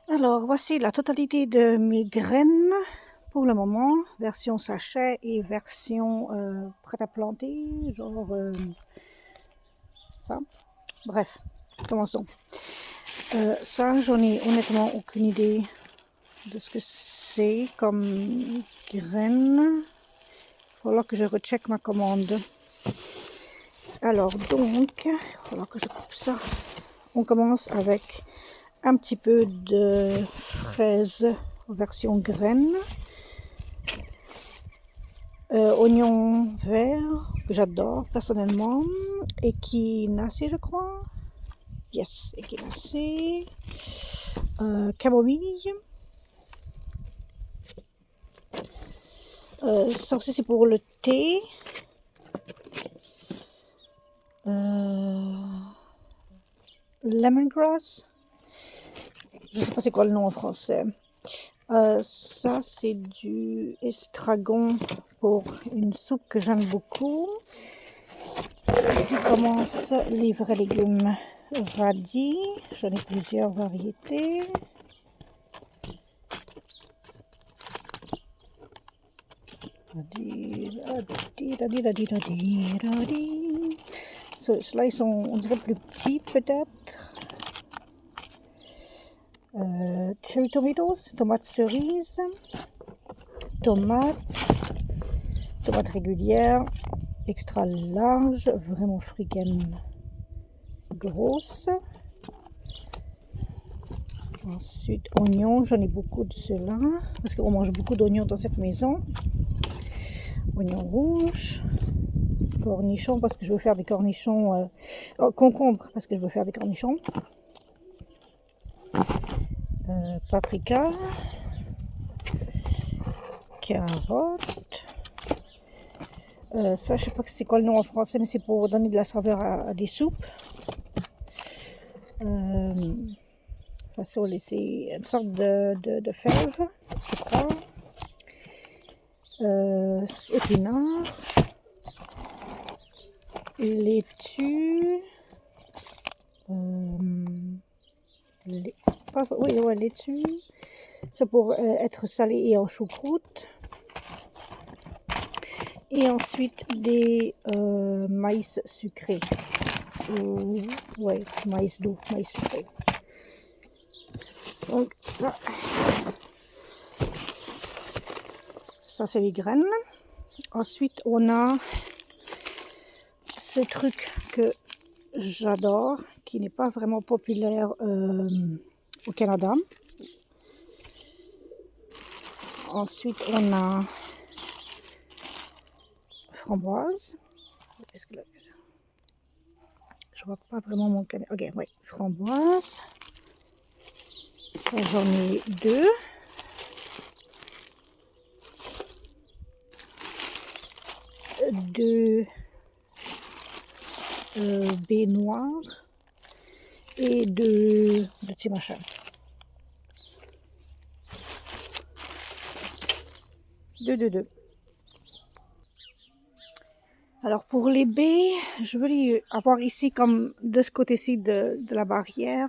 Alors, voici la totalité de mes graines pour le moment, version sachet et version prête à planter, genre ça. Bref, commençons. Ça, j'en ai honnêtement aucune idée de ce que c'est comme graines. Il va falloir que je recheck ma commande. Alors, donc, il va falloir que je coupe ça. On commence avec un petit peu de fraises version graines. Oignon vert, que j'adore personnellement. Échinacée, je crois. Yes, échinacée. Camomille. Ça aussi, c'est pour le thé. Lemongrass. Je ne sais pas c'est quoi le nom en français. Ça, c'est du estragon pour une soupe que j'aime beaucoup. Ici commence les vrais légumes radis. J'en ai plusieurs variétés. Ceux-là, ils sont, on dirait, plus petits peut-être. Cherry tomatoes, tomates cerises, tomates régulières, extra larges, vraiment fricaines grosses. Ensuite, oignons, j'en ai beaucoup de ceux-là, parce qu'on mange beaucoup d'oignons dans cette maison. Oignons rouges, cornichons, parce que je veux faire des cornichons, concombres, parce que je veux faire des cornichons. Paprika, carottes. Ça, je sais pas c'est quoi le nom en français, mais c'est pour donner de la saveur à des soupes. Façon, c'est une sorte de fève, je crois. Épinards, laitue, laitue. C'est pour être salé et en choucroute. Et ensuite des maïs sucrés. Ouais, maïs doux, maïs sucré. Donc ça c'est les graines. Ensuite on a ce truc que j'adore, qui n'est pas vraiment populaire au Canada. Ensuite on a framboise. Est-ce que là, je vois pas vraiment mon canard. Ok, oui, framboise. Ça, j'en ai deux. Deux baies noires et deux petits machins. Deux. Alors pour les baies, je veux les avoir ici comme de ce côté-ci de la barrière.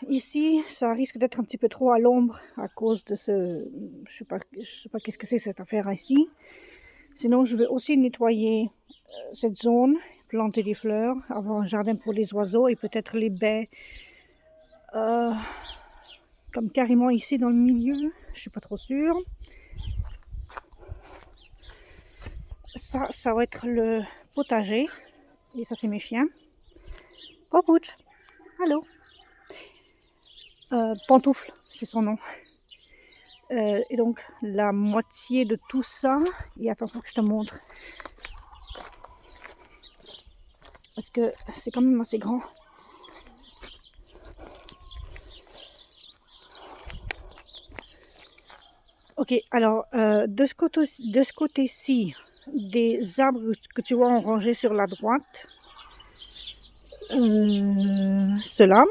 Ici, ça risque d'être un petit peu trop à l'ombre à cause de ce... Je sais pas qu'est-ce que c'est cette affaire ici. Sinon, je vais aussi nettoyer cette zone, planter des fleurs, avoir un jardin pour les oiseaux et peut-être les baies comme carrément ici dans le milieu. Je suis pas trop sûre. Ça va être le potager. Et ça, c'est mes chiens. Popouch, allô. Pantoufle, c'est son nom. Et donc, la moitié de tout ça... Et attends, faut que je te montre. Parce que c'est quand même assez grand. Ok, alors, de ce côté-ci, des arbres que tu vois en rangée sur la droite, ceux-là,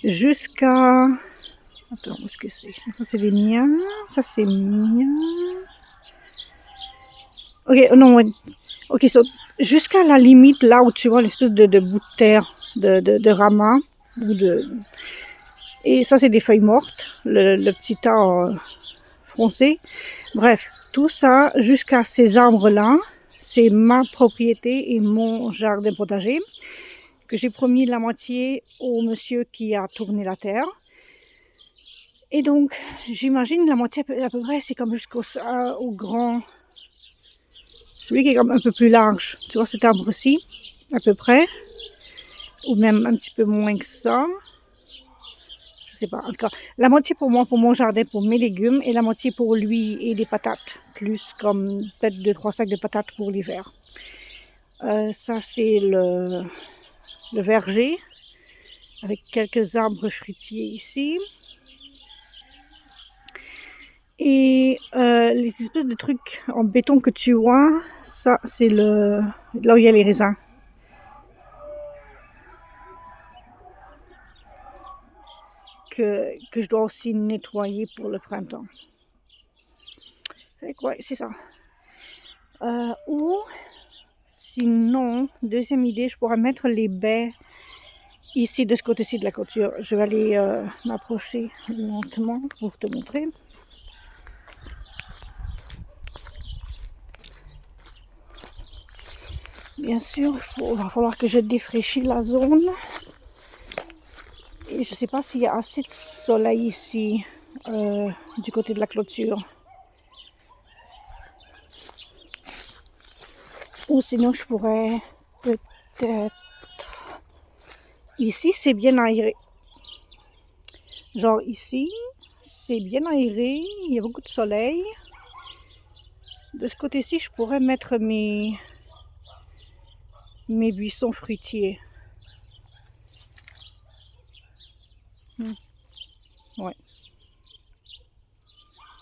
jusqu'à... Attends, où est-ce que c'est? Ça, c'est les miens. Ça, c'est mien. Ok, non, ouais. Ok, so, jusqu'à la limite, là où tu vois l'espèce de bout de terre, de ramas, ou de... Et ça, c'est des feuilles mortes, le petit tas foncé. Bref, tout ça, jusqu'à ces arbres-là, c'est ma propriété et mon jardin potager, que j'ai promis la moitié au monsieur qui a tourné la terre. Et donc, j'imagine la moitié à peu près, c'est comme jusqu'au au grand, celui qui est comme un peu plus large. Tu vois cet arbre-ci, à peu près, ou même un petit peu moins que ça. Je sais pas, en tout cas, la moitié pour moi, pour mon jardin, pour mes légumes, et la moitié pour lui et des patates, plus comme peut-être 2-3 sacs de patates pour l'hiver. Ça, c'est le verger, avec quelques arbres fruitiers ici. Et les espèces de trucs en béton que tu vois, ça, c'est là où il y a les raisins. Que je dois aussi nettoyer pour le printemps. Fait que ouais, c'est ça. Ou sinon, deuxième idée, je pourrais mettre les baies ici de ce côté-ci de la clôture. Je vais aller m'approcher lentement pour te montrer. Bien sûr, il va falloir que je défraîchisse la zone. Et je ne sais pas s'il y a assez de soleil ici, du côté de la clôture. Ou sinon, je pourrais peut-être... Ici, c'est bien aéré. Genre ici, c'est bien aéré, il y a beaucoup de soleil. De ce côté-ci, je pourrais mettre mes buissons fruitiers. Ouais.